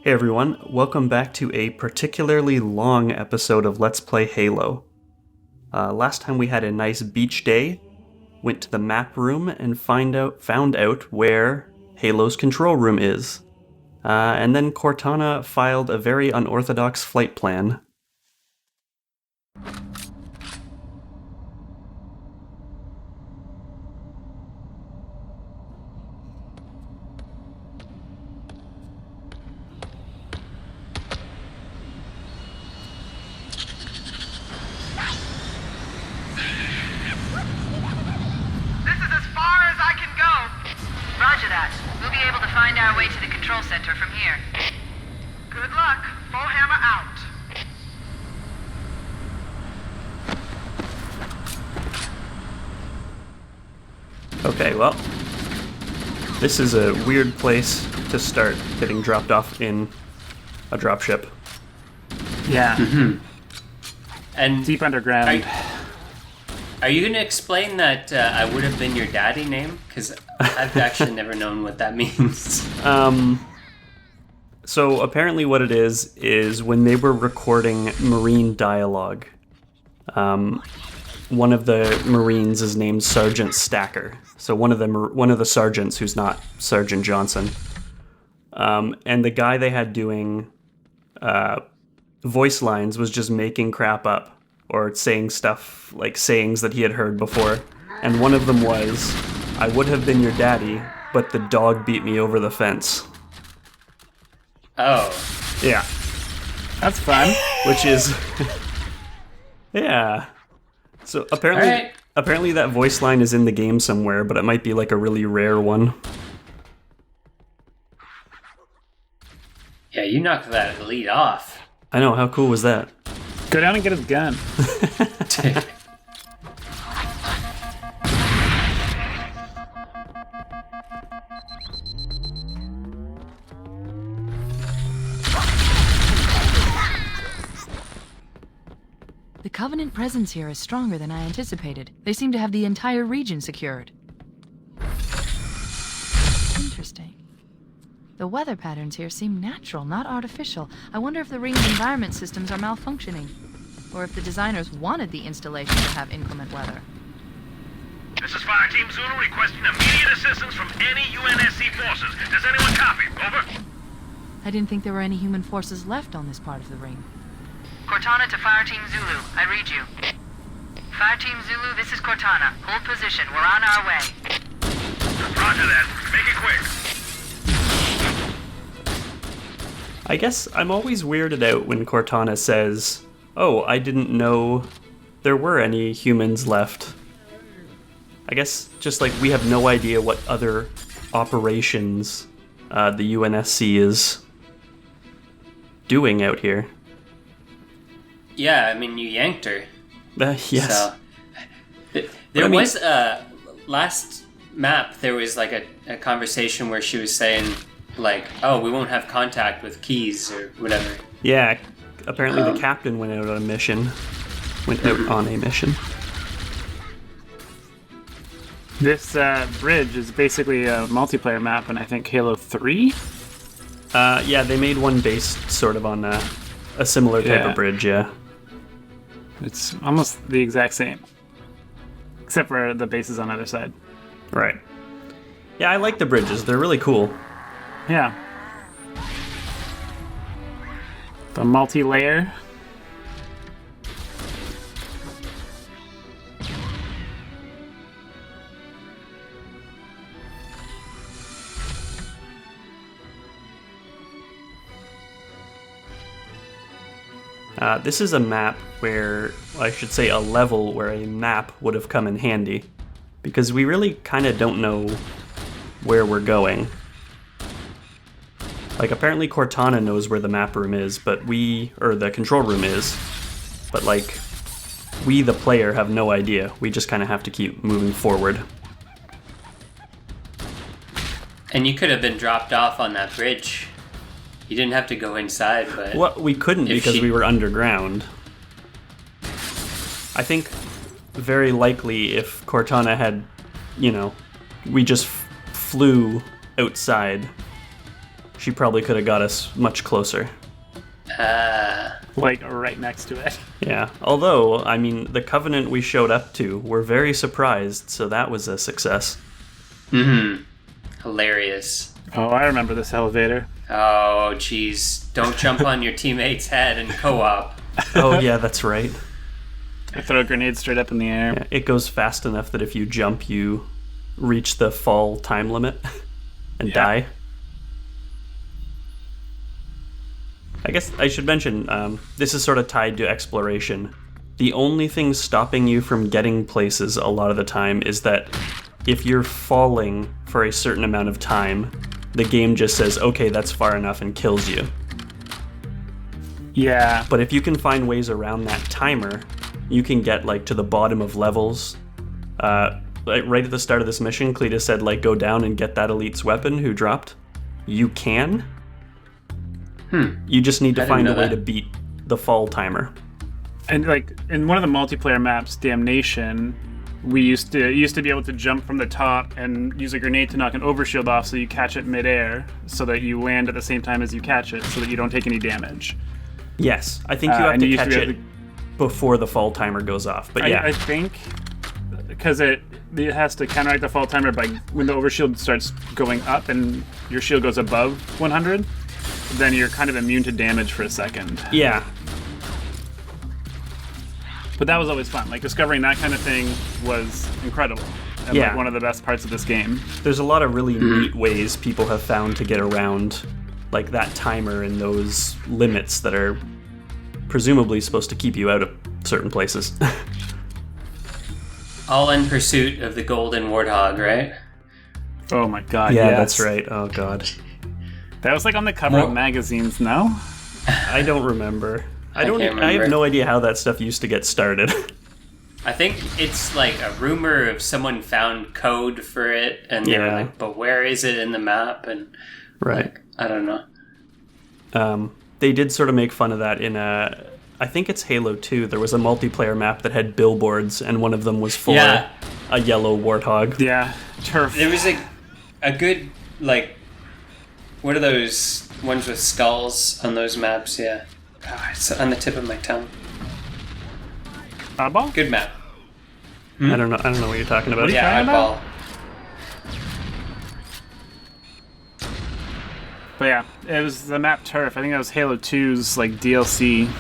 Hey everyone, welcome back to a particularly long episode of Let's Play Halo. Last time we had a nice beach day, went to the map room and found out where Halo's control room is. And then Cortana filed a very unorthodox flight plan. Roger that. We'll be able to find our way to the control center from here. Good luck. Full hammer out. Okay, well, this is a weird place to start getting dropped off in a dropship. Yeah. Mm-hmm. And Deep underground. Are you going to explain that I would have been your daddy name? Because I've actually never known what that means. So apparently what it is when they were recording Marine dialogue, one of the Marines is named Sergeant Stacker. So one of the sergeants who's not Sergeant Johnson. And the guy they had doing voice lines was just making crap up or saying stuff like sayings that he had heard before. And one of them was, "I would have been your daddy, but the dog beat me over the fence." Oh. Yeah. That's fun. Which is... yeah. So apparently that voice line is in the game somewhere, but it might be like a really rare one. Yeah, you knocked that lead off. I know, how cool was that? Go down and get his gun. The Covenant presence here is stronger than I anticipated. They seem to have the entire region secured. Interesting. The weather patterns here seem natural, not artificial. I wonder if the ring's environment systems are malfunctioning, or if the designers wanted the installation to have inclement weather. This is Fire Team Zulu requesting immediate assistance from any UNSC forces. Does anyone copy? Over. I didn't think there were any human forces left on this part of the ring. Cortana to Fire Team Zulu. I read you. Fire Team Zulu, this is Cortana. Hold position. We're on our way. Roger that. Make it quick. I guess I'm always weirded out when Cortana says, "Oh, I didn't know there were any humans left." I guess just like we have no idea what other operations the UNSC is doing out here. Yeah, I mean, you yanked her. Yes. So, there was last map, there was like a conversation where she was saying, like, "Oh, we won't have contact with keys," or whatever. Yeah, apparently the captain went out on a mission. This bridge is basically a multiplayer map in, I think, Halo 3? Yeah, they made one based sort of on a similar type of bridge, yeah. It's almost the exact same. Except for the bases on the other side. Right. Yeah, I like the bridges. They're really cool. Yeah. The multi-layer. This is a map where, I should say a level where a map would have come in handy. Because we really kind of don't know where we're going. Like, apparently Cortana knows where the map room is, but the control room is. But, like, we, the player, have no idea. We just kind of have to keep moving forward. And you could have been dropped off on that bridge. You didn't have to go inside, but... Well, we couldn't because we were underground. I think very likely if Cortana had, we just flew outside, She probably could have got us much closer. Like right next to it. Yeah, although, I mean, the Covenant we showed up to were very surprised, so that was a success. Hilarious. Oh, I remember this elevator. Oh, jeez. Don't jump on your teammate's head in co-op. Oh, yeah, that's right. I throw a grenade straight up in the air. Yeah, it goes fast enough that if you jump, you reach the fall time limit and die. I guess I should mention, this is sort of tied to exploration. The only thing stopping you from getting places a lot of the time is that if you're falling for a certain amount of time, the game just says, okay, that's far enough, and kills you. Yeah. But if you can find ways around that timer, you can get like to the bottom of levels. Like right at the start of this mission, Cletus said, like, go down and get that elite's weapon who dropped. You can. You just need to find a way to beat the fall timer. And like in one of the multiplayer maps, Damnation, we used to be able to jump from the top and use a grenade to knock an overshield off so you catch it midair so that you land at the same time as you catch it so that you don't take any damage. Yes, I think you have to used catch it before the fall timer goes off. But yeah, I think because it has to counteract the fall timer by when the overshield starts going up and your shield goes above 100, then you're kind of immune to damage for a second. Yeah. But that was always fun. Like, discovering that kind of thing was incredible. And like one of the best parts of this game. There's a lot of really neat ways people have found to get around like that timer and those limits that are presumably supposed to keep you out of certain places. All in pursuit of the golden warthog, right? Oh my god, yeah, yes. that's right. Oh god. That was like on the cover of magazines, no? I don't remember. I can't remember. I have no idea how that stuff used to get started. I think it's like a rumor of someone found code for it, and they were like, but where is it in the map? And right. Like, I don't know. They did sort of make fun of that in I think it's Halo 2. There was a multiplayer map that had billboards, and one of them was for a yellow warthog. Yeah, turf. There was a good, like, what are those ones with skulls on those maps? Yeah. Oh, it's on the tip of my tongue. Oddball? Good map. I don't know what you're talking about. Yeah, Oddball. But yeah, it was the map Turf. I think that was Halo 2's like DLC.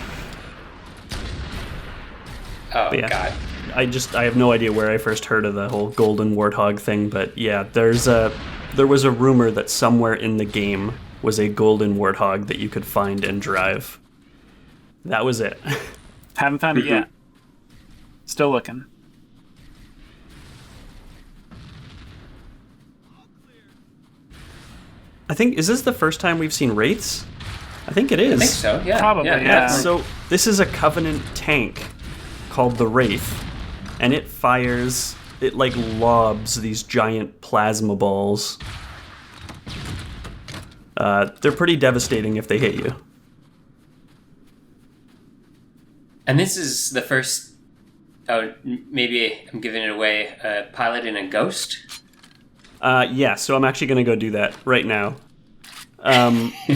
Oh yeah. god. I have no idea where I first heard of the whole golden warthog thing, but yeah, there was a rumor that somewhere in the game was a golden warthog that you could find and drive. That was it. Haven't found it yet. Still looking. I think, is this the first time we've seen Wraiths? I think it is. I think so, yeah. Probably, yeah. So this is a Covenant tank called the Wraith, and it like lobs these giant plasma balls. They're pretty devastating if they hit you. And this is the first, maybe I'm giving it away, piloting a Ghost? Yeah, so I'm actually going to go do that right now.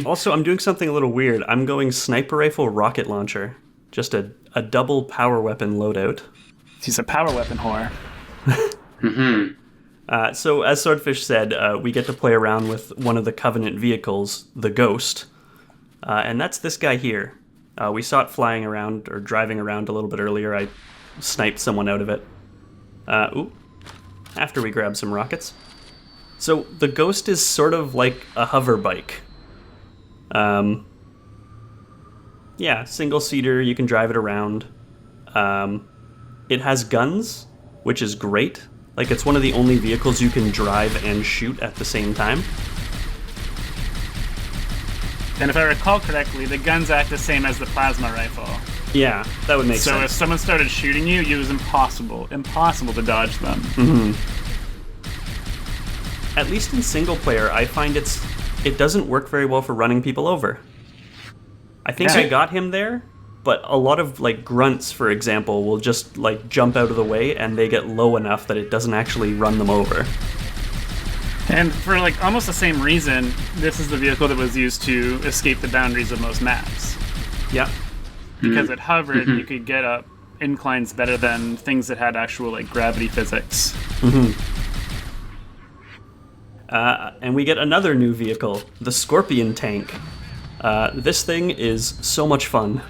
Also, I'm doing something a little weird. I'm going sniper rifle rocket launcher. Just a double power weapon loadout. He's a power weapon whore. So, as Swordfish said, we get to play around with one of the Covenant vehicles, the Ghost. And that's this guy here. We saw it flying around, or driving around a little bit earlier. I sniped someone out of it. After we grabbed some rockets. So, the Ghost is sort of like a hover bike. Yeah, single-seater, you can drive it around. It has guns, which is great. Like, it's one of the only vehicles you can drive and shoot at the same time. And if I recall correctly, the guns act the same as the plasma rifle. Yeah, that would make sense. So if someone started shooting you, it was impossible to dodge them. At least in single player, I find it doesn't work very well for running people over. I think I got him there, but a lot of like grunts, for example, will just like jump out of the way and they get low enough that it doesn't actually run them over. And for like almost the same reason, this is the vehicle that was used to escape the boundaries of most maps. Yeah. Because it hovered, you could get up inclines better than things that had actual like gravity physics. And we get another new vehicle, the Scorpion tank. This thing is so much fun.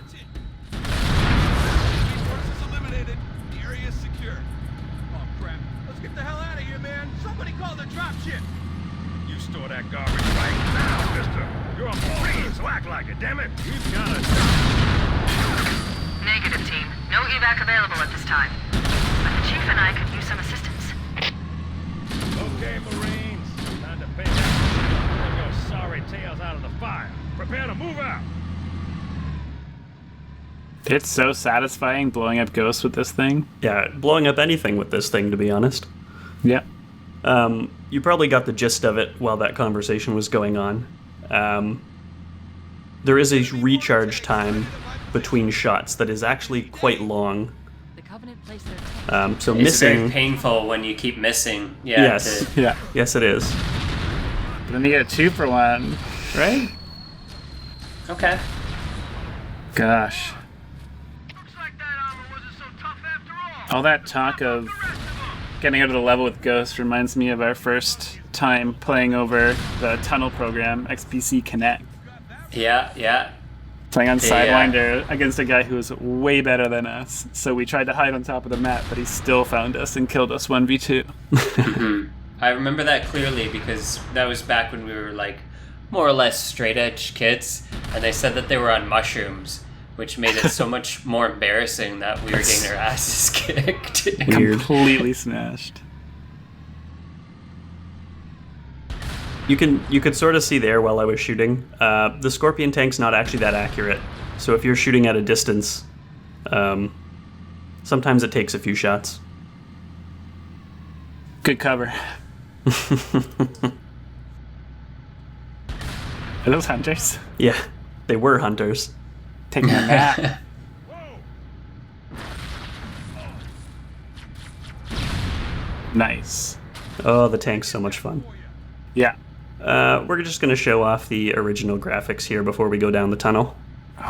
Forces eliminated. The area is secure. Oh crap! Let's get the hell out of here, man! Somebody call the dropship. You store that garbage right now, mister. You're a Marine, so act like it, damn it. We've got a Negative, team. No evac available at this time. But the chief and I could use some assistance. Okay, Marines. Time to pay that your sorry tails out of the fire. Prepare to move out. It's so satisfying blowing up ghosts with this thing. Yeah, blowing up anything with this thing, to be honest. Yeah. You probably got the gist of it while that conversation was going on. There is a recharge time between shots that is actually quite long. The Covenant placed their tank. So It's very missing... painful when you keep missing. Yeah. Yes. Yeah. Yes, it is. But then you get a 2-for-1. Right? Okay. Gosh. Looks like that armor wasn't so tough after all. All that talk of getting out of the level with ghosts reminds me of our first time playing over the tunnel program, XPC Connect. Yeah. Playing on Yeah. Sidewinder against a guy who was way better than us. So we tried to hide on top of the map, but he still found us and killed us 1v2. I remember that clearly because that was back when we were like more or less straight edge kids, and they said that they were on mushrooms, which made it so much more embarrassing that we were getting our asses kicked. Weird. Completely smashed. You could sort of see there while I was shooting. The Scorpion tank's not actually that accurate. So if you're shooting at a distance, sometimes it takes a few shots. Good cover. Are those hunters? Yeah, they were hunters. Taking a nap. Nice. Oh, the tank's so much fun. Yeah. We're just going to show off the original graphics here before we go down the tunnel.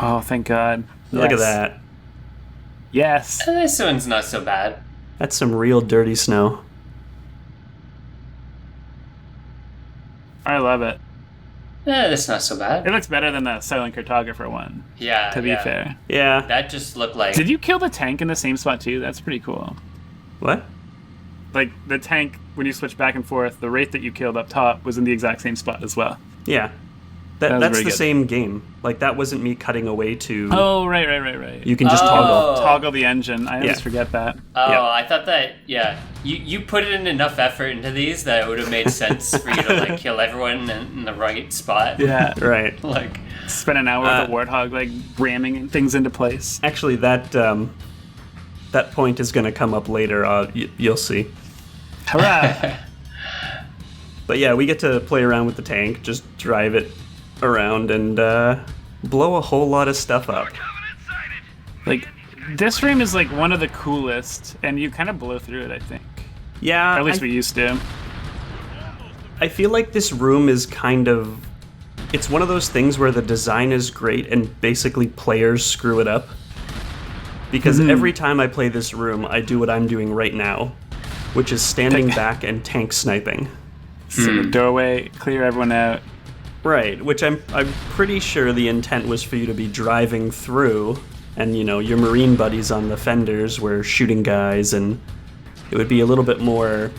Oh, thank God. Look at Yes. that. Yes. This one's not so bad. That's some real dirty snow. I love it. That's not so bad. It looks better than the Silent Cartographer one, Yeah. to be yeah. fair. Yeah. That just looked like. Did you kill the tank in the same spot too? That's pretty cool. What? Like, the tank, when you switch back and forth, the rate that you killed up top was in the exact same spot as well. Yeah. That was That's very the good. same game. Like, that wasn't me cutting away to... Oh, right. You can just toggle. Toggle the engine. I always Yeah. forget that. Oh, Yeah. I thought that. Yeah, you put in enough effort into these that it would have made sense for you to like kill everyone in the right spot. Yeah. Right. Like. Spend an hour with a warthog, like, ramming things into place. Actually, that point is going to come up later. You'll see. Hurrah! But yeah, we get to play around with the tank, just drive it around and blow a whole lot of stuff up. Covenant sighted. Like, this room is, like, one of the coolest, and you kind of blow through it, I think. Yeah, Or at least we used to. I feel like this room is kind of... It's one of those things where the design is great and basically players screw it up. Because every time I play this room, I do what I'm doing right now, which is standing back and tank sniping. So the doorway, clear everyone out. Right, which I'm pretty sure the intent was for you to be driving through, and you know, your Marine buddies on the fenders were shooting guys, and it would be a little bit more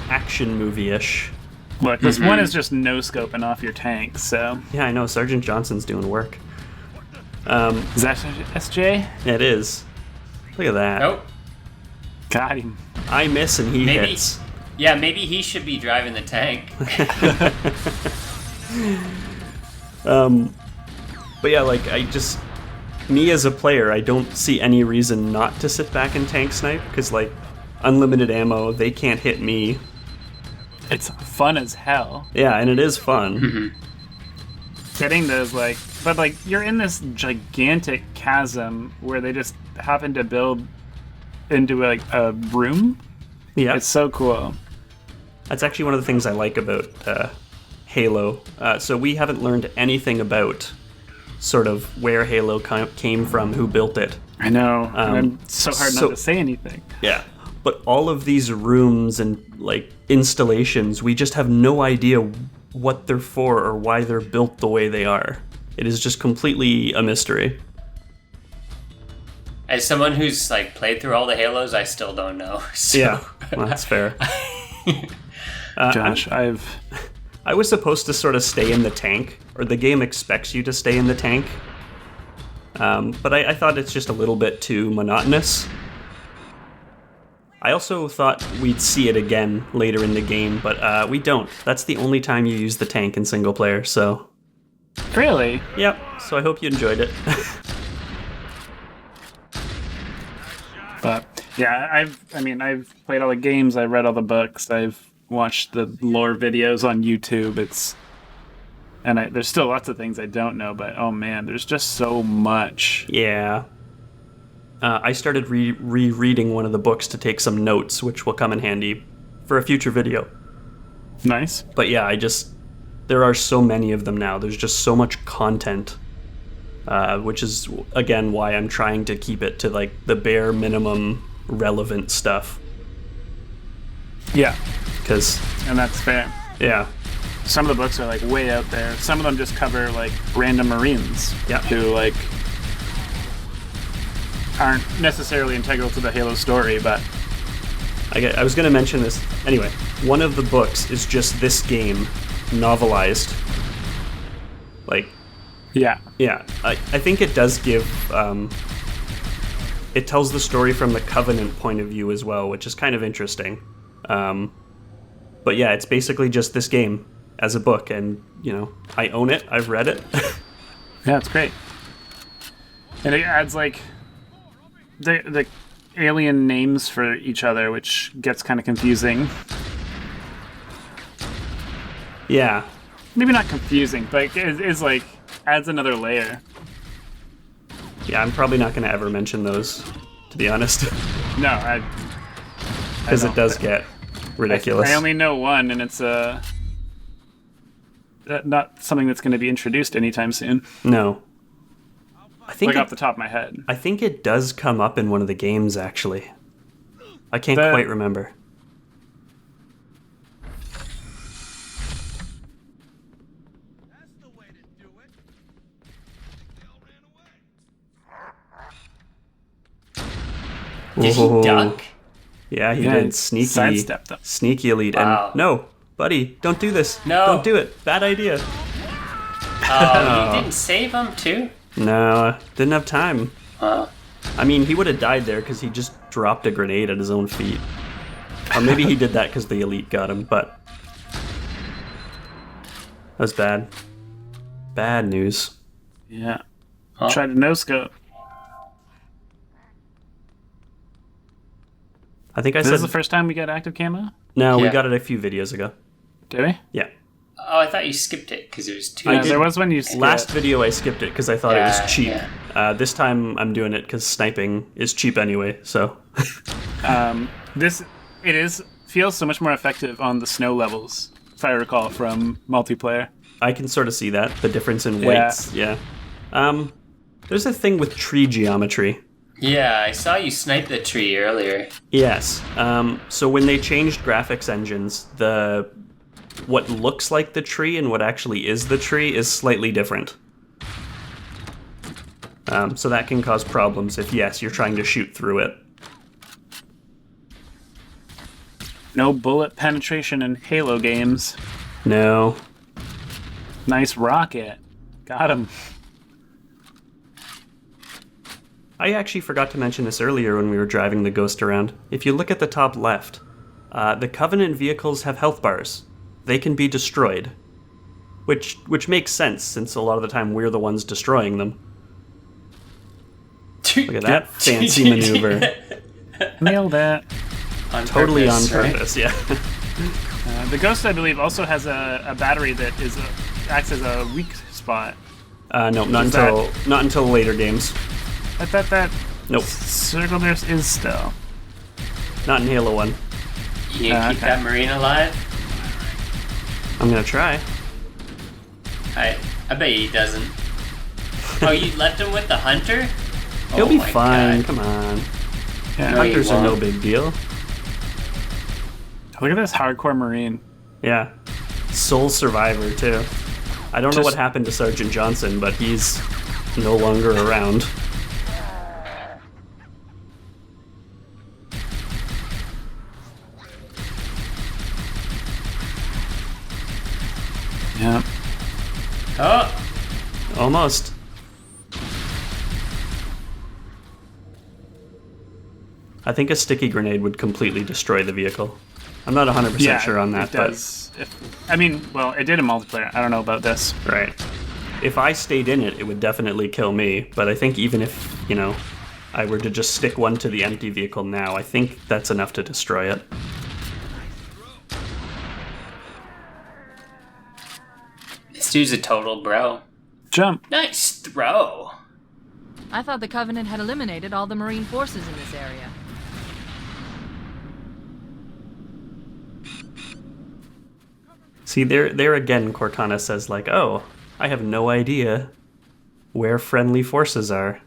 action movie-ish. Look, this one is just no-scoping off your tank, so... Yeah, I know, Sergeant Johnson's doing work. Is that SJ? It is. Look at that. Nope. Got him. I miss and he Maybe. hits. Yeah, maybe he should be driving the tank. But yeah, like, me as a player, I don't see any reason not to sit back and tank snipe, because, like, unlimited ammo, they can't hit me. It's fun as hell. Yeah, and it is fun. Getting those, like... But, like, you're in this gigantic chasm where they just happen to build into, like, a room. Yeah. It's so cool. That's actually one of the things I like about Halo. So we haven't learned anything about sort of where Halo came from, who built it. I know. And it's so hard so- not to say anything. Yeah. But all of these rooms and like installations, we just have no idea what they're for or why they're built the way they are. It is just completely a mystery. As someone who's like played through all the Halos, I still don't know. So. Yeah, well, that's fair. Josh, I was supposed to sort of stay in the tank, or the game expects you to stay in the tank. But I thought it's just a little bit too monotonous. I also thought we'd see it again later in the game, but we don't. That's the only time you use the tank in single player, so... Really? Yep, so I hope you enjoyed it. But yeah, I've played all the games, I've read all the books, I've watched the lore videos on YouTube. There's still lots of things I don't know, but oh man, there's just so much. Yeah. I started rereading one of the books to take some notes, which will come in handy for a future video. Nice. But yeah, there are so many of them now. There's just so much content, which is, again, why I'm trying to keep it to, like, the bare minimum relevant stuff. Yeah. And that's fair. Yeah. Some of the books are, like, way out there. Some of them just cover, like, random Marines. Yeah. Who, like, aren't necessarily integral to the Halo story, but... I was going to mention this. Anyway, one of the books is just this game novelized. Like... Yeah. Yeah, I think it does give... it tells the story from the Covenant point of view as well, which is kind of interesting. But yeah, it's basically just this game as a book, and, you know, I own it, I've read it. Yeah, it's great. And it adds, like, the alien names for each other, which gets kind of confusing. Yeah. Maybe not confusing, but it is, like, adds another layer. Yeah, I'm probably not going to ever mention those, to be honest. No, because it does get ridiculous. I only know one, and it's not something that's going to be introduced anytime soon. No. I think off the top of my head. I think it does come up in one of the games, actually. I can't quite remember. That's the way to do it. They all ran away. Did Whoa. he duck? Yeah, he Yeah, did. he Sneaky. sidestepped them. Sneaky elite. Wow. And no, buddy, don't do this. No. Don't do it. Bad idea. Oh, you didn't save him too? No, didn't have time. Huh. I mean, he would have died there because he just dropped a grenade at his own feet. Or maybe he did that because the elite got him, but... That was bad. Bad news. Yeah. Huh? Tried to no-scope. I think I This said... is the first time we got active camo? No, we Yeah. got it a few videos ago. Did we? Yeah. Oh, I thought you skipped it because it was too. Yeah, did. there was one you skipped. Last video I skipped it because I thought it Yeah, was cheap. yeah. This time I'm doing it because sniping is cheap anyway, so... feels so much more effective on the snow levels, if I recall, from multiplayer. I can sort of see that, the difference in Yeah. weights, yeah. There's a thing with tree geometry. Yeah, I saw you snipe the tree earlier. Yes. So when they changed graphics engines, what looks like the tree and what actually is the tree is slightly different. So that can cause problems if, yes, you're trying to shoot through it. No bullet penetration in Halo games. No. Nice rocket. Got him. I actually forgot to mention this earlier when we were driving the Ghost around. If you look at the top left, the Covenant vehicles have health bars. They can be destroyed. Which makes sense, since a lot of the time we're the ones destroying them. Look at that fancy maneuver. Nailed it. Totally on right? purpose, yeah. The Ghost, I believe, also has a battery that acts as a weak spot. No, not until later games. I thought that Nope, circle there is still. not in Halo 1. You keep okay. that marine alive? I'm gonna try. I bet he doesn't. Oh, you left him with the hunter? He'll Oh be my fine. God. Come on. Yeah. No, he Hunters are no won't. big deal. Look at this hardcore Marine. Yeah. Sole survivor, too. I don't know what Just- happened to Sergeant Johnson, but he's no longer around. Yeah. Oh, Almost. I think a sticky grenade would completely destroy the vehicle. I'm not 100% sure on that, it does. I mean, well, it did in multiplayer. I don't know about this. but right. If I stayed in it, it would definitely kill me, but I think even if, I were to just stick one to the empty vehicle now, I think that's enough to destroy it. this dude's a total bro. Jump. Nice throw. I thought the Covenant had eliminated all the Marine forces in this area. See, there again, Cortana says, like, oh, I have no idea where friendly forces are.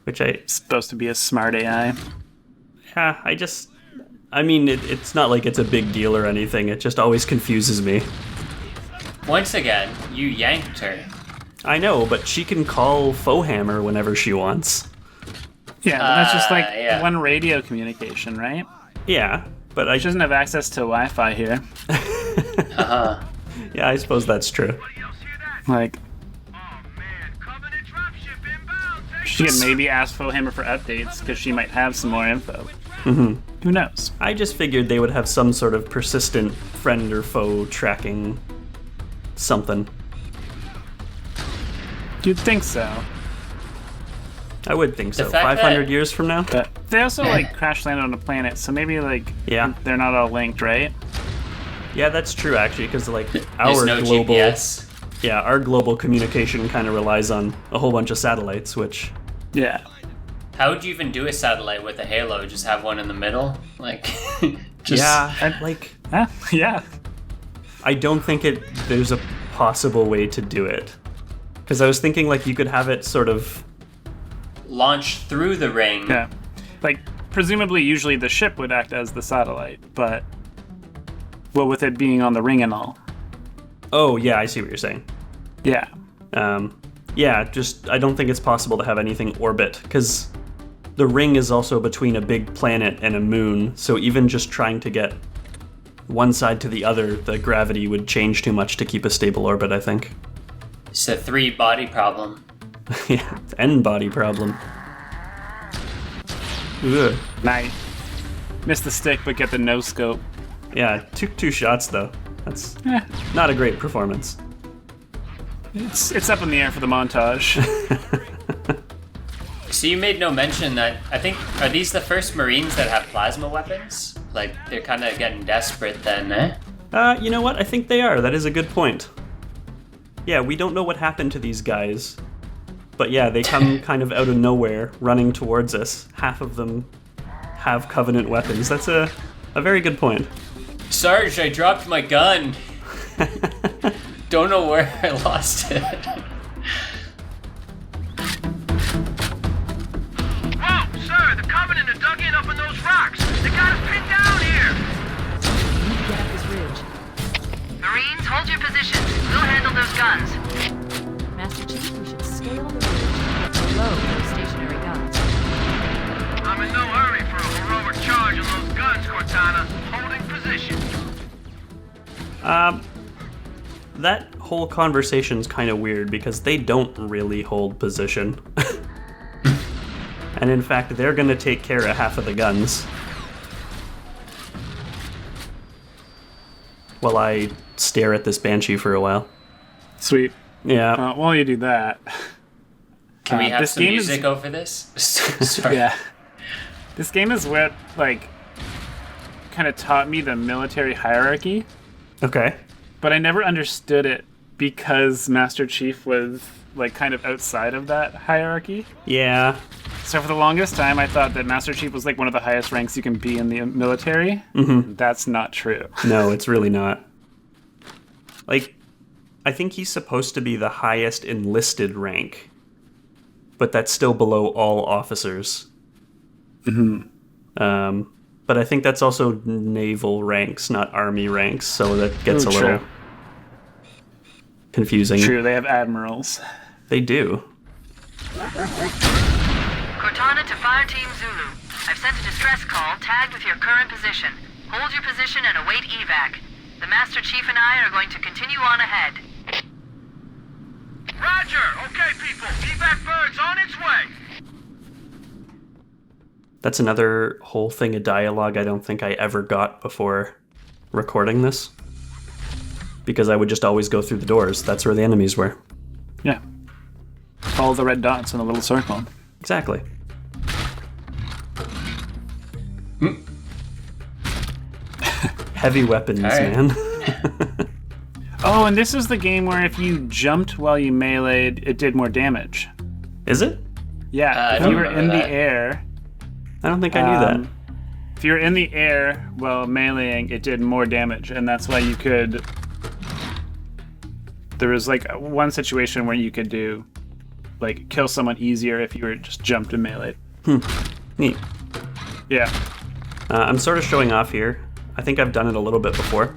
Which Supposed to be a smart AI. it's not like it's a big deal or anything. It just always confuses me. Once again, you yanked her. I know, but she can call Fohammer whenever she wants. Yeah, but that's just like yeah. one radio communication, right? Yeah, but She doesn't have access to Wi-Fi here. yeah, I suppose that's true. Anybody else hear that? Like, Oh man, Covenant dropship inbound. Take she can maybe ask Fohammer for updates because she might have some more info. Mm-hmm. Who knows? I just figured they would have some sort of persistent friend or foe tracking something. You'd think so. I would think so. The fact 500 that- years from now? But they also like crash landed on a planet, so maybe like Yeah. they're not all linked, right? Yeah, that's true actually, because like There's our no global, GPS. yeah, our global communication kind of relies on a whole bunch of satellites, which Yeah. How would you even do a satellite with a halo? Just have one in the middle? Like, just... yeah, like Yeah. I don't think there's a possible way to do it. Because I was thinking like you could have it sort of launch through the ring. Yeah. Like, presumably, usually the ship would act as the satellite, but well, with it being on the ring and all. Oh yeah, I see what you're saying. Yeah. Yeah, just I don't think it's possible to have anything orbit because the ring is also between a big planet and a moon. So even just trying to get one side to the other, the gravity would change too much to keep a stable orbit, I think. It's a 3-body problem. Yeah, it's N-body problem. Ugh. Nice. Miss the stick, but get the no scope. Yeah, took 2 shots though. That's Eh, not a great performance. it's up in the air for the montage. So you made no mention that, I think, are these the first Marines that have plasma weapons? Like, they're kind of getting desperate then, eh? You know what? I think they are. That is a good point. Yeah, we don't know what happened to these guys. But yeah, they come kind of out of nowhere, running towards us. Half of them have Covenant weapons. That's a very good point. Sarge, I dropped my gun. Don't know where I lost it. Whoa, sir, the Covenant are dug in up in those rocks. They got us pinned down here. We need to get up this ridge. Marines, hold your positions. We'll handle those guns. Master Chief, we should scale the ridge and get below those stationary guns. I'm in no hurry for a heroic charge on those guns, Cortana. Holding position. That whole conversation's kind of weird because they don't really hold position. And in fact, they're gonna take care of half of the guns. While I stare at this Banshee for a while. Sweet. Yeah. While you do that, Can we have this some game is- music over this? Sorry. yeah, this game is what like kind of taught me the military hierarchy, Okay. but I never understood it because Master Chief was like kind of outside of that hierarchy. Yeah. So for the longest time, I thought that Master Chief was like one of the highest ranks you can be in the military. Mm-hmm. That's not true. No, it's really not. Like, I think he's supposed to be the highest enlisted rank, but that's still below all officers. But I think that's also naval ranks, not army ranks, so that gets a little confusing. True, they have admirals. They do. Cortana to Fire Team Zulu. I've sent a distress call tagged with your current position. Hold your position and await evac. The Master Chief and I are going to continue on ahead. Roger! Okay, people, evac bird's on its way! That's another whole thing of dialogue I don't think I ever got before recording this. Because I would just always go through the doors. That's where the enemies were. Yeah. Follow the red dots in a little circle. Exactly. Heavy weapons, man. Oh, and this is the game where if you jumped while you meleeed, it did more damage. Is it? Yeah, if don't you were remember in that. the air... I don't think I knew that. If you were in the air while meleeing, it did more damage, and that's why you could... There was, like, one situation where you could do, like, kill someone easier if you were just jumped and meleeed. Neat. Yeah. I'm sort of showing off here. I think I've done it a little bit before.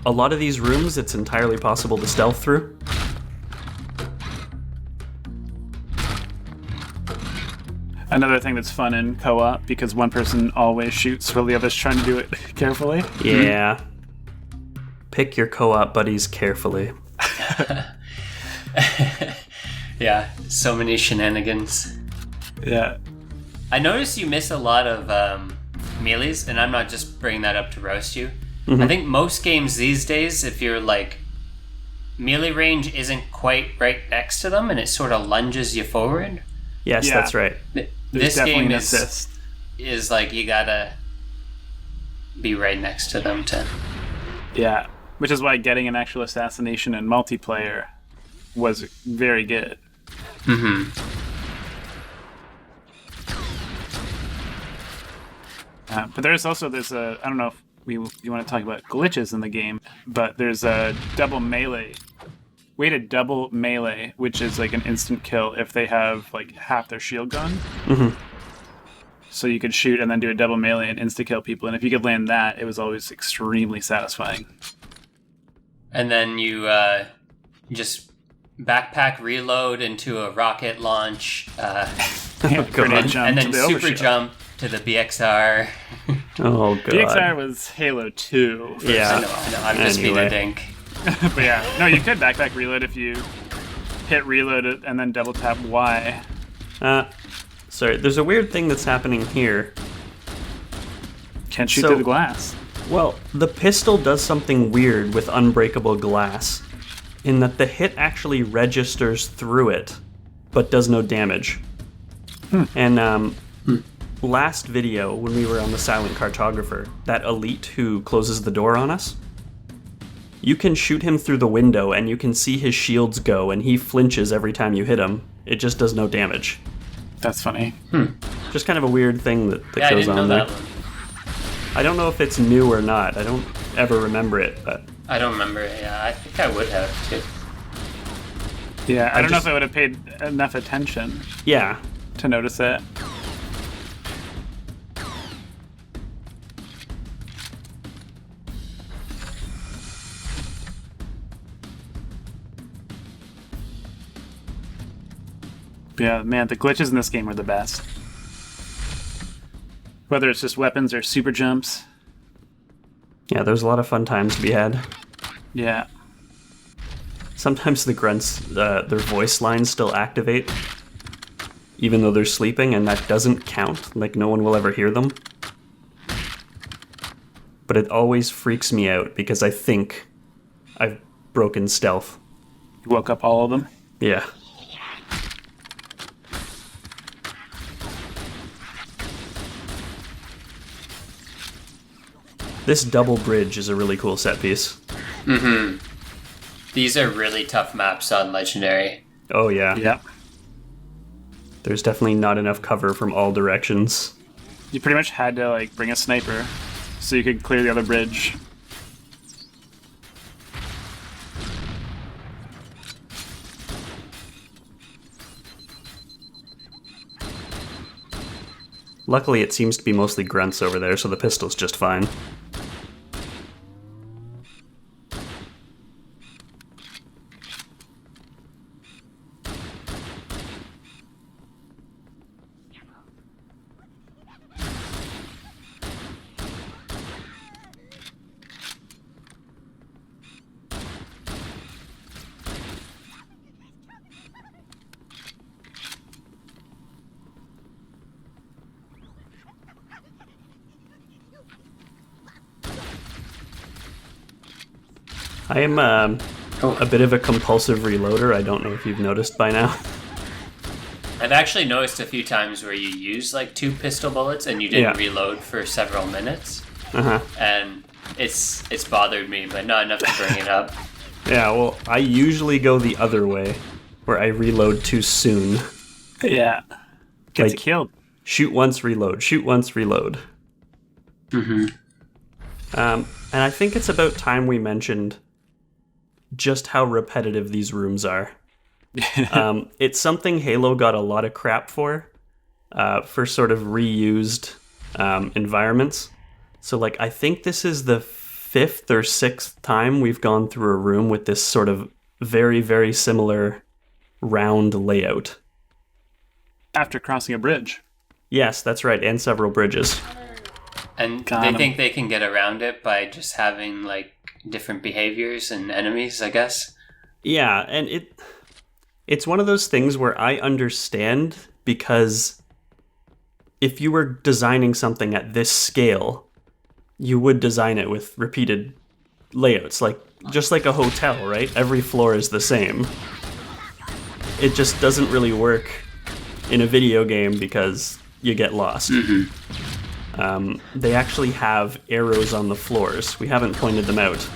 A lot of these rooms, it's entirely possible to stealth through. Another thing that's fun in co-op, because one person always shoots while the other's trying to do it carefully. Yeah. Pick your co-op buddies carefully. Yeah, so many shenanigans. Yeah. I noticed you miss a lot of melees, and I'm not just bringing that up to roast you. I think most games these days, if you're like, melee range isn't quite right next to them, and it sort of lunges you forward. Yes, Yeah. that's right. There's This definitely game an is assist. like you gotta be right next to them to. Yeah. Which is why getting an actual assassination in multiplayer was very good. But there's a, I don't know if you want to talk about glitches in the game, but there's a double melee, weighted double melee, which is like an instant kill if they have like half their shield gone. So you could shoot and then do a double melee and insta kill people, and if you could land that, it was always extremely satisfying. And then you just backpack reload into a rocket launch, Grenade jump and to then the super overshield. jump to the BXR. Oh, God. DXR was Halo 2. Yeah. I know, I'm just being Anyway. a dink. But yeah, no, you could backpack reload if you hit reload it and then double tap Y. Sorry, there's a weird thing that's happening here. Can't shoot So- through the glass. Well, the pistol does something weird with unbreakable glass, in that the hit actually registers through it, but does no damage. And last video, when we were on the Silent Cartographer, that elite who closes the door on us, you can shoot him through the window and you can see his shields go, and he flinches every time you hit him. It just does no damage. That's funny. Just kind of a weird thing that Yeah, I goes didn't know on there. that one. I don't know if it's new or not. I don't ever remember it, but I don't remember it. Yeah, I think I would have too. Yeah, I don't know just- if I would have paid enough attention yeah. to notice it. Yeah, man, the glitches in this game are the best. Whether it's just weapons or super jumps. Yeah, there's a lot of fun times to be had. Yeah. Sometimes the grunts, their voice lines still activate, even though they're sleeping, and that doesn't count. Like, no one will ever hear them. But it always freaks me out, because I think I've broken stealth. You woke up all of them. Yeah. This double bridge is a really cool set piece. These are really tough maps on Legendary. Oh, yeah. Yeah. There's definitely not enough cover from all directions. You pretty much had to, like, bring a sniper so you could clear the other bridge. Luckily, it seems to be mostly grunts over there, so the pistol's just fine. I am a bit of a compulsive reloader. I don't know if you've noticed by now. I've actually noticed a few times where you use like 2 pistol bullets and you didn't reload for several minutes. And it's bothered me, but not enough to bring it up. Yeah, well, I usually go the other way, where I reload too soon. Yeah. Gets Like, killed. Shoot once, reload. Shoot once, reload. And I think it's about time we mentioned just how repetitive these rooms are. It's something Halo got a lot of crap for sort of reused environments. So, like, I think this is the 5th or 6th time we've gone through a room with this sort of very, very similar round layout. After crossing a bridge. Yes, that's right, and several bridges. And Got they 'em. think they can get around it by just having like different behaviors and enemies, I guess. Yeah, and it's one of those things where I understand, because if you were designing something at this scale, you would design it with repeated layouts, like just like a hotel, right? Every floor is the same. It just doesn't really work in a video game because you get lost. They actually have arrows on the floors. We haven't pointed them out,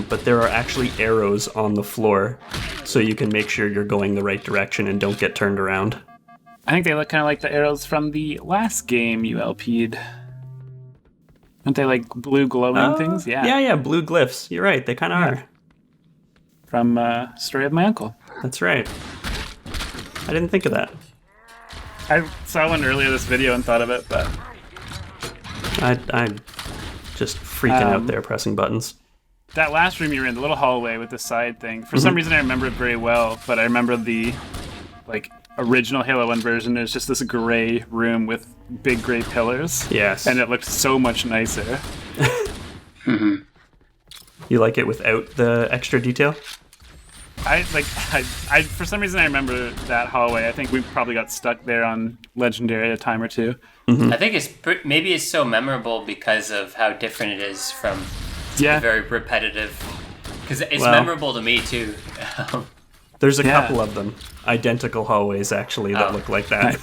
but there are actually arrows on the floor so you can make sure you're going the right direction and don't get turned around. I think they look kind of like the arrows from the last game you LP'd. Aren't they like blue glowing things? Yeah. Yeah, blue glyphs. You're right, they kind of are. From Story of My Uncle. That's right. I didn't think of that. I saw one earlier this video and thought of it, but I'm just freaking out there pressing buttons. that last room you were in, the little hallway with the side thing, for some reason I remember it very well, but I remember the like original Halo 1 version, there's just this gray room with big gray pillars. Yes. And it looked so much nicer. You like it without the extra detail? I for some reason I remember that hallway. I think we probably got stuck there on Legendary a time or two. I think maybe it's so memorable because of how different it is from Yeah. very repetitive. Because it's Well- memorable to me too. There's a Yeah. couple of them, identical hallways actually, that Oh, look like that.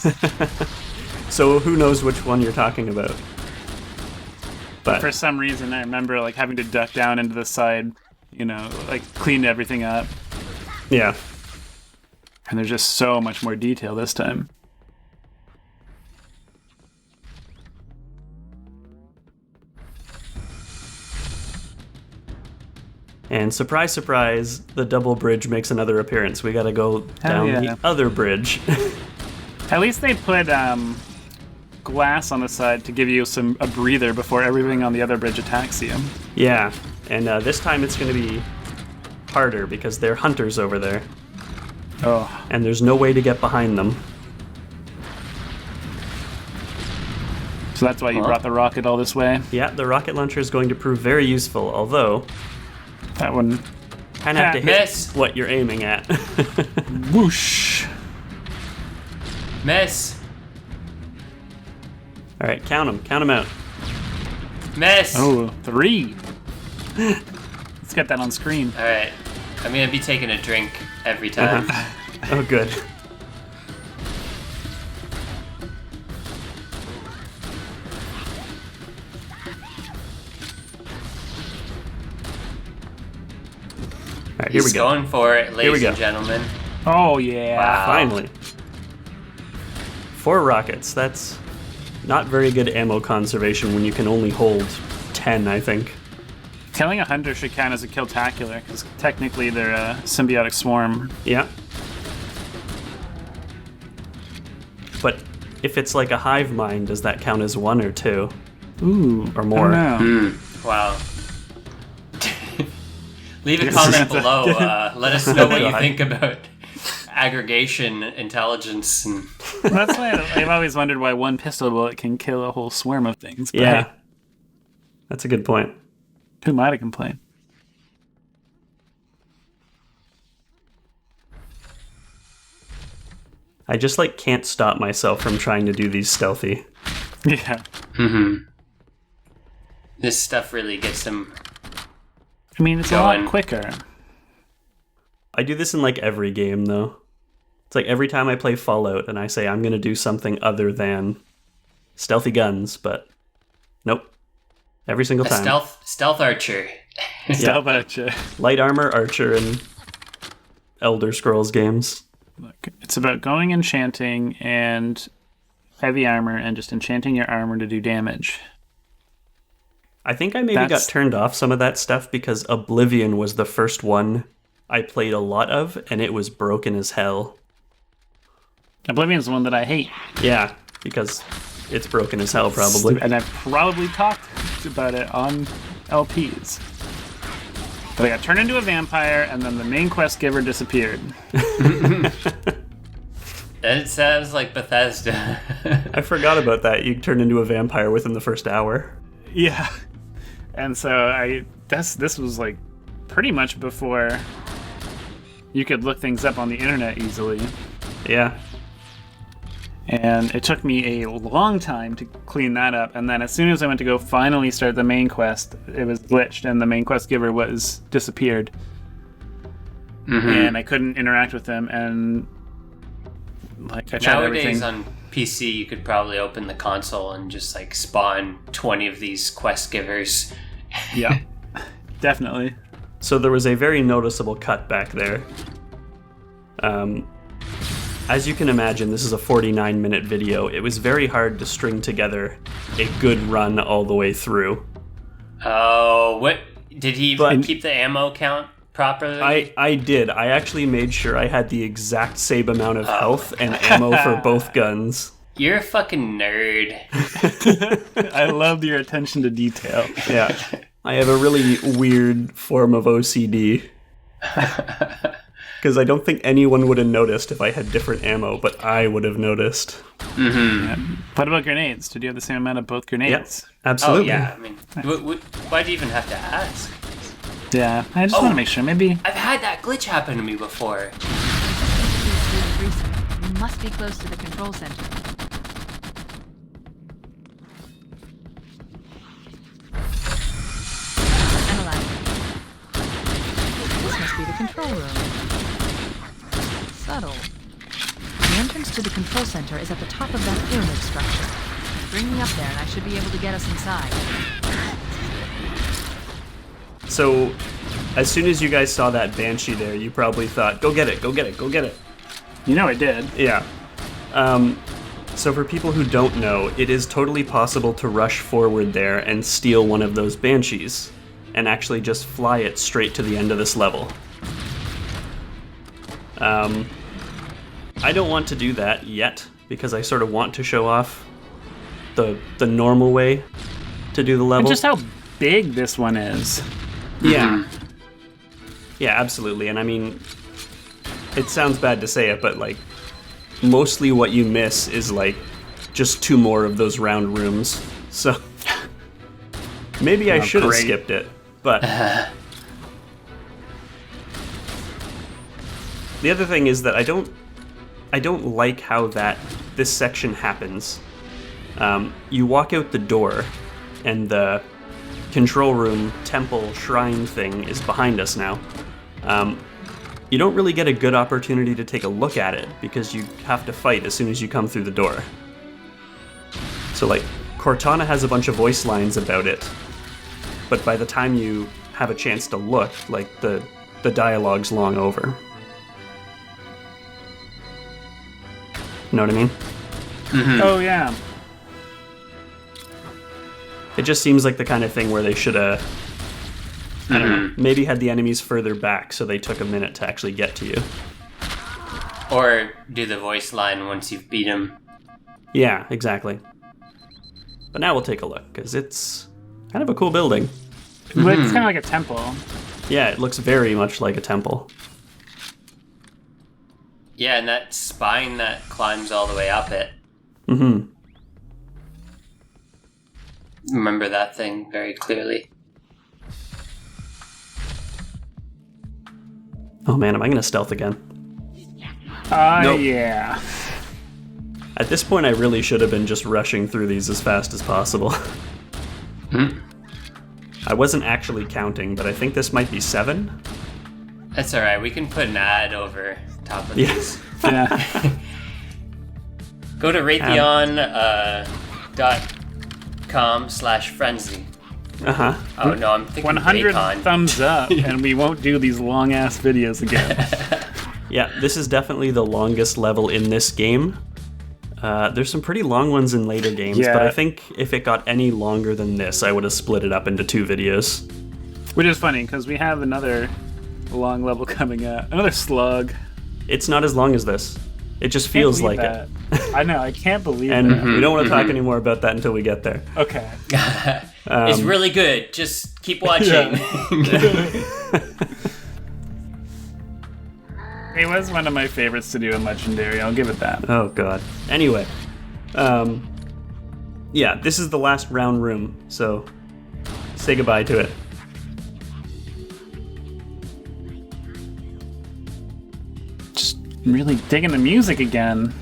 So who knows which one you're talking about? But For some reason I remember like having to duck down into the side, you know, like clean everything up. yeah, And there's just so much more detail this time. and surprise, surprise, the double bridge makes another appearance. We gotta go down yeah. the other bridge. At least they put glass on the side to give you a breather before everything on the other bridge attacks you. Yeah, and this time it's gonna be harder because they're hunters over there, Oh, and there's no way to get behind them. so that's why you brought the rocket all this way. Yeah, the rocket launcher is going to prove very useful, although That one. kind of have to hit Miss. what you're aiming at. Whoosh. Miss! All right, count them out. Miss! Oh, 3. Let's get that on screen. Alright. I'm gonna be taking a drink every time. Oh, good. All right, here we He's go. going for it, we ladies go. and gentlemen. Oh, yeah. Wow. Finally. 4 rockets. That's not very good ammo conservation when you can only hold 10, I think. Killing a hunter should count as a killtacular, because technically they're a symbiotic swarm. Yeah. But if it's like a hive mind, does that count as 1 or 2? Ooh, Or more. I don't know. Wow. Leave a comment below. Let us know what you think about aggregation intelligence. And That's why I've always wondered why one pistol bullet can kill a whole swarm of things. But Yeah. hey, That's a good point. who am I to complain? I just like can't stop myself from trying to do these stealthy. Yeah. this stuff really gets them. I mean, it's a Going. lot quicker. I do this in like every game though. It's like every time I play Fallout and I say I'm gonna do something other than stealthy guns, but nope. Every single A time. stealth archer. Stealth archer. Light armor archer in Elder Scrolls games. Look, it's about going enchanting and heavy armor and just enchanting your armor to do damage. I think I maybe That's- got turned off some of that stuff because Oblivion was the first one I played a lot of, and it was broken as hell. Oblivion's the one that I hate. Yeah, because it's broken as hell, probably. And I've probably talked about it on LPs. But I got turned into a vampire, and then the main quest giver disappeared. That sounds like Bethesda. I forgot about that. You turned into a vampire within the first hour. Yeah. And so this was like pretty much before you could look things up on the internet easily. Yeah. And it took me a long time to clean that up. And then as soon as I went to go finally start the main quest, it was glitched and the main quest giver was disappeared. And I couldn't interact with them. And like I tried Nowadays everything. on PC, you could probably open the console and just like spawn 20 of these quest givers. Yeah, definitely. So there was a very noticeable cut back there. As you can imagine, this is a 49-minute video. It was very hard to string together a good run all the way through. Oh, what? Did he But- keep the ammo count properly? I did. I actually made sure I had the exact same amount of health and ammo for both guns. You're a fucking nerd. I loved your attention to detail. Yeah. I have a really weird form of OCD. Because I don't think anyone would have noticed if I had different ammo, but I would have noticed. What about grenades? Did you have the same amount of both grenades? Yes, Oh, absolutely. yeah. I mean, why do you even have to ask? Yeah, I just want to make sure. Maybe. I've had that glitch happen to me before. You must be close to the control center. Analyze. This must be the control room. Subtle. The entrance to the control center is at the top of that pyramid structure. Bring me up there and I should be able to get us inside. So, as soon as you guys saw that Banshee there, you probably thought, go get it, go get it, go get it. You know I did. Yeah. So for people who don't know, it is totally possible to rush forward there and steal one of those Banshees, and actually just fly it straight to the end of this level. I don't want to do that yet, because I sort of want to show off the normal way to do the level. And just how big this one is. Yeah. Yeah, absolutely. And I mean, it sounds bad to say it, but like, mostly what you miss is like just 2 more of those round rooms. So maybe I should have great. skipped it, but the other thing is that I don't like how this section happens. You walk out the door, and the control room, temple, shrine thing is behind us now. You don't really get a good opportunity to take a look at it because you have to fight as soon as you come through the door. So like, Cortana has a bunch of voice lines about it, but by the time you have a chance to look, like the dialogue's long over. You know what I mean? Oh, yeah. It just seems like the kind of thing where they should have, I don't know, maybe had the enemies further back so they took a minute to actually get to you. Or do the voice line once you've beat him. Yeah, exactly. But now we'll take a look, because it's kind of a cool building. But it's kind of like a temple. Yeah, it looks very much like a temple. Yeah, and that spine that climbs all the way up it. Mm-hmm. Remember that thing very clearly. Oh man, am I going to stealth again? Nope. Yeah. At this point, I really should have been just rushing through these as fast as possible. I wasn't actually counting, but I think this might be 7. That's alright, we can put an ad over top of Yes. these. Yeah. Go to raytheon.com/frenzy. Uh-huh. Oh no, I'm thinking 100 Raycon. thumbs up, and we won't do these long-ass videos again. Yeah, this is definitely the longest level in this game. There's some pretty long ones in later games, Yeah. but I think if it got any longer than this, I would have split it up into 2 videos. Which is funny, because we have another long level coming up. Another slug. It's not as long as this. It just Can't feels believe like that. it. I know, I can't believe And that. we don't want to talk anymore about that until we get there. Okay. It's really good. Just keep watching. It was one of my favorites to do in Legendary, I'll give it that. Oh god. Anyway, yeah, this is the last round room, so say goodbye to it. Just really digging the music again.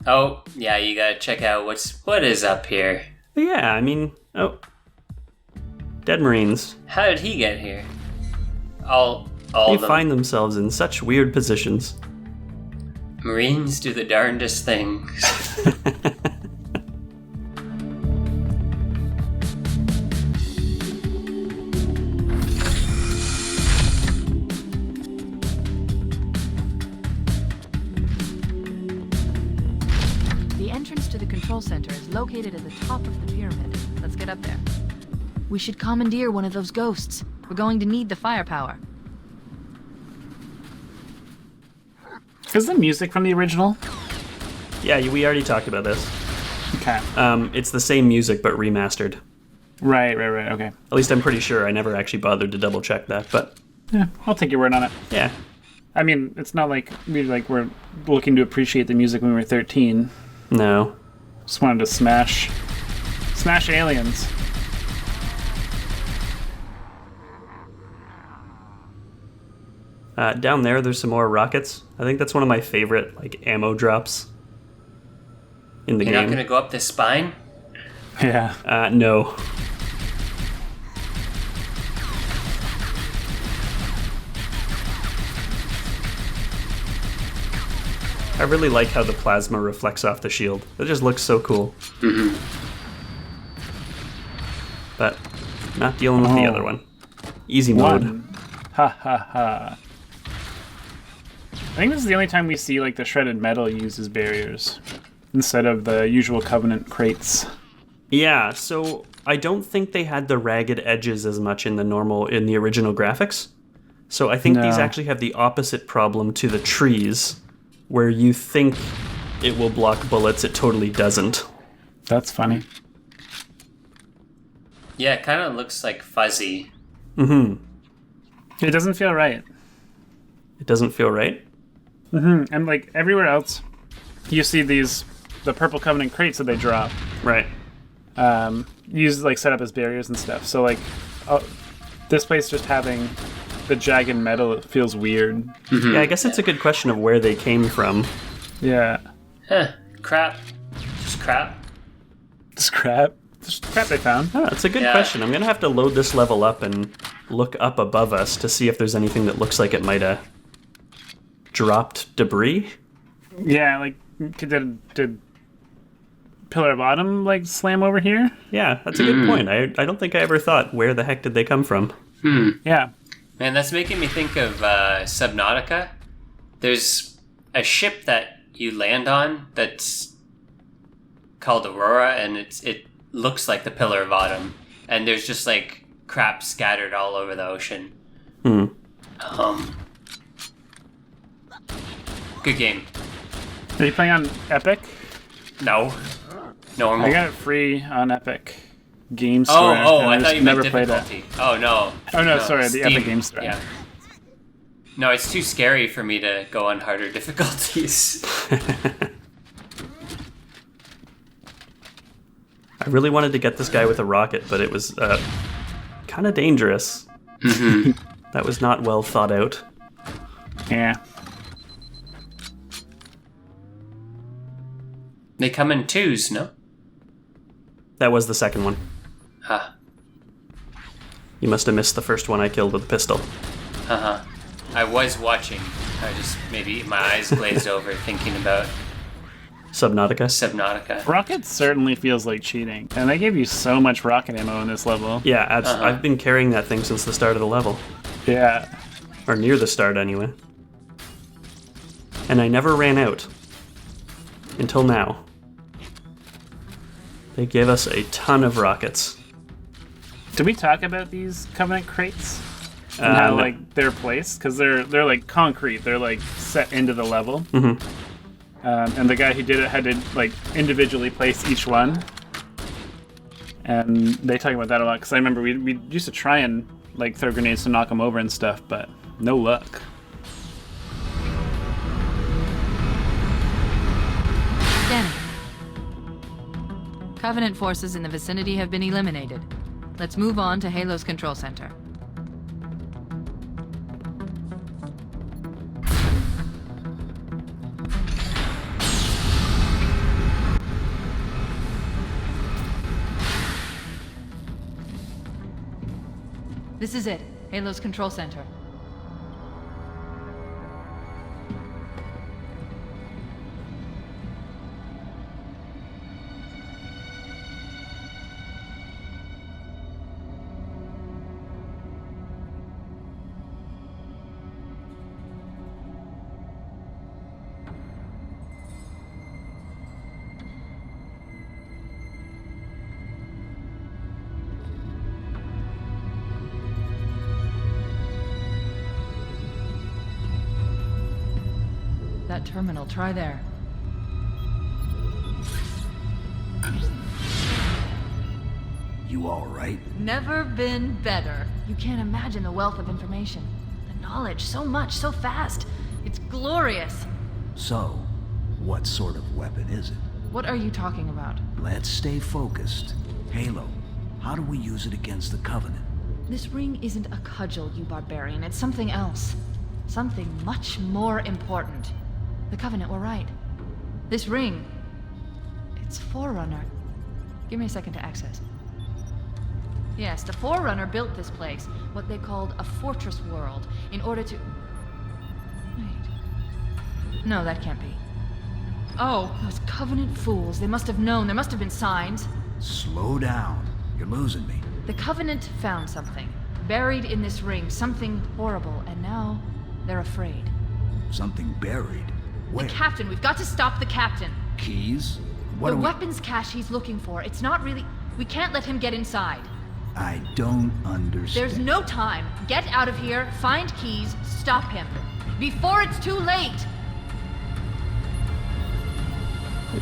Oh, yeah, you gotta check out what is up here. But yeah, I mean, oh, dead Marines. How did he get here? All They of them. find themselves in such weird positions. Marines do the darndest things. The entrance to the control center is located at the top of the pyramid. Let's get up there. We should commandeer one of those ghosts. We're going to need the firepower. Is the music from the original? Yeah, we already talked about this. Okay. It's the same music but remastered. Right, okay. At least I'm pretty sure. I never actually bothered to double check that, but Yeah, I'll take your word on it. yeah. I mean, it's not like we're looking to appreciate the music when we were 13. No. Just wanted to smash aliens. Down there's some more rockets. I think that's one of my favorite ammo drops in the You're game. not gonna go up this spine? Yeah. No. I really like how the plasma reflects off the shield. It just looks so cool. But not dealing with the Oh. other one. Easy mode. One. Ha ha ha. I think this is the only time we see the shredded metal used as barriers instead of the usual Covenant crates. Yeah, so I don't think they had the ragged edges as much in the original graphics. So I think these No. actually have the opposite problem to the trees, where you think it will block bullets, it totally doesn't. That's funny. Yeah, it kind of looks like fuzzy. Mm-hmm. It doesn't feel right. It doesn't feel right? And everywhere else, you see the purple Covenant crates that they drop, Right. used set up as barriers and stuff. So this place just having the jagged metal, it feels weird. Yeah, I guess it's a good question of where they came from. Yeah. Huh, crap. Just crap. Scrap. Just crap they found. Oh, that's a good Yeah. question. I'm going to have to load this level up and look up above us to see if there's anything that looks like it might have dropped debris. Yeah, did Pillar Bottom slam over here? Yeah, that's a good point. I don't think I ever thought, where the heck did they come from? Yeah. Man, that's making me think of Subnautica. There's a ship that you land on that's called Aurora, and it looks like the Pillar of Autumn. And there's just crap scattered all over the ocean. Good game. Are you playing on Epic? No. Normal. I got it free on Epic Game Store. I thought you meant never played it. difficulty. Oh, no. Oh, no, sorry, the Steam. Epic Game Store. Yeah. No, it's too scary for me to go on harder difficulties. I really wanted to get this guy with a rocket, but it was kind of dangerous. That was not well thought out. Yeah. They come in twos, no? That was the second one. Huh. You must have missed the first one I killed with a pistol. Uh-huh. I was watching. I just, maybe my eyes glazed over thinking about Subnautica. Subnautica. Rocket certainly feels like cheating. And they gave you so much rocket ammo in this level. Yeah, I've been carrying that thing since the start of the level. Yeah. Or near the start, anyway. And I never ran out. Until now. They gave us a ton of rockets. Did we talk about these Covenant crates? And how, No. like, they're placed? Because they're like, concrete. They're, like, set into the level. And the guy who did it had to, like, individually place each one. And they talk about that a lot, because I remember we used to try and, like, throw grenades to knock them over and stuff, but no luck. Danny. Covenant forces in the vicinity have been eliminated. Let's move on to Halo's control center. This is it. Halo's control center. That terminal, try there. You all right? Never been better. You can't imagine the wealth of information. The knowledge, so much, so fast. It's glorious. So, what sort of weapon is it? What are you talking about? Let's stay focused. Halo, how do we use it against the Covenant? This ring isn't a cudgel, you barbarian. It's something else. Something much more important. The Covenant were right. This ring, it's Forerunner. Give me a second to access. Yes, the Forerunner built this place, what they called a fortress world, in order to... Wait. No, that can't be. Oh, those Covenant fools. They must have known. There must have been signs. Slow down. You're losing me. The Covenant found something. Buried in this ring. Something horrible. And now, they're afraid. Something buried. Where? The captain. We've got to stop the captain. Keys? What The do we... weapons cache he's looking for. It's not really... We can't let him get inside. I don't understand. There's no time. Get out of here, find keys, stop him. Before it's too late!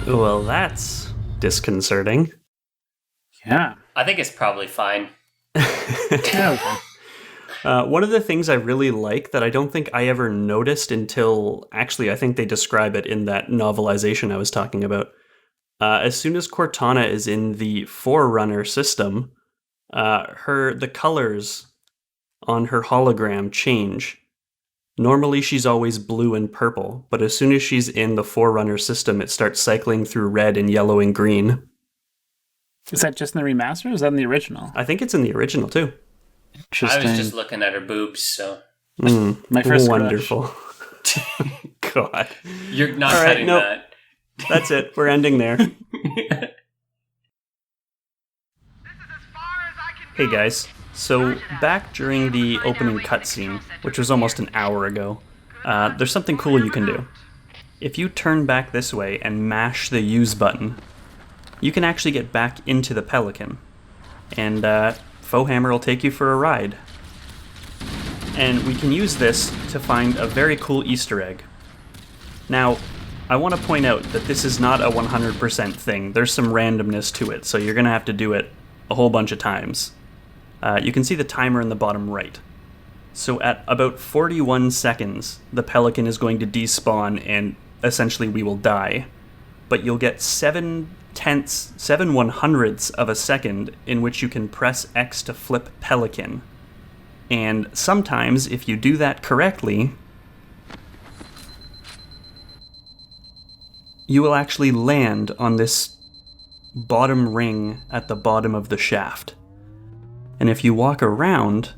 Well, that's disconcerting. Yeah. I think it's probably fine. Yeah, okay. One of the things I really like that I don't think I ever noticed until, actually, I think they describe it in that novelization I was talking about. As soon as Cortana is in the Forerunner system, the colors on her hologram change. Normally she's always blue and purple, but as soon as she's in the Forerunner system, it starts cycling through red and yellow and green. Is that just in the remaster or is that in the original? I think it's in the original too. I Interesting. was just looking at her boobs, so... My first Wonderful. God. You're not All right, cutting nope. that. That's it. We're ending there. Hey guys, so back during the opening cutscene, which was almost an hour ago, there's something cool you can do. If you turn back this way and mash the use button, you can actually get back into the Pelican. And Faux Hammer will take you for a ride. And we can use this to find a very cool Easter egg. Now, I want to point out that this is not a 100% thing. There's some randomness to it, so you're going to have to do it a whole bunch of times. You can see the timer in the bottom right. So at about 41 seconds, the Pelican is going to despawn and essentially we will die. But you'll get 7/100ths of a second in which you can press X to flip Pelican. And sometimes, if you do that correctly, you will actually land on this bottom ring at the bottom of the shaft. And if you walk around,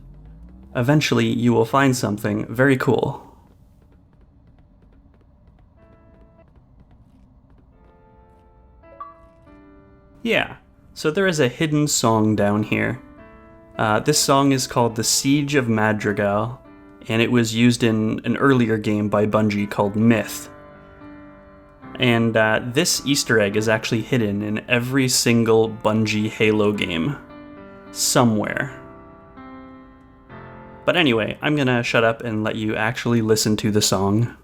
eventually you will find something very cool. Yeah, so there is a hidden song down here. This song is called The Siege of Madrigal, and it was used in an earlier game by Bungie called Myth. And this Easter egg is actually hidden in every single Bungie Halo game. Somewhere. But anyway, I'm gonna shut up and let you actually listen to the song.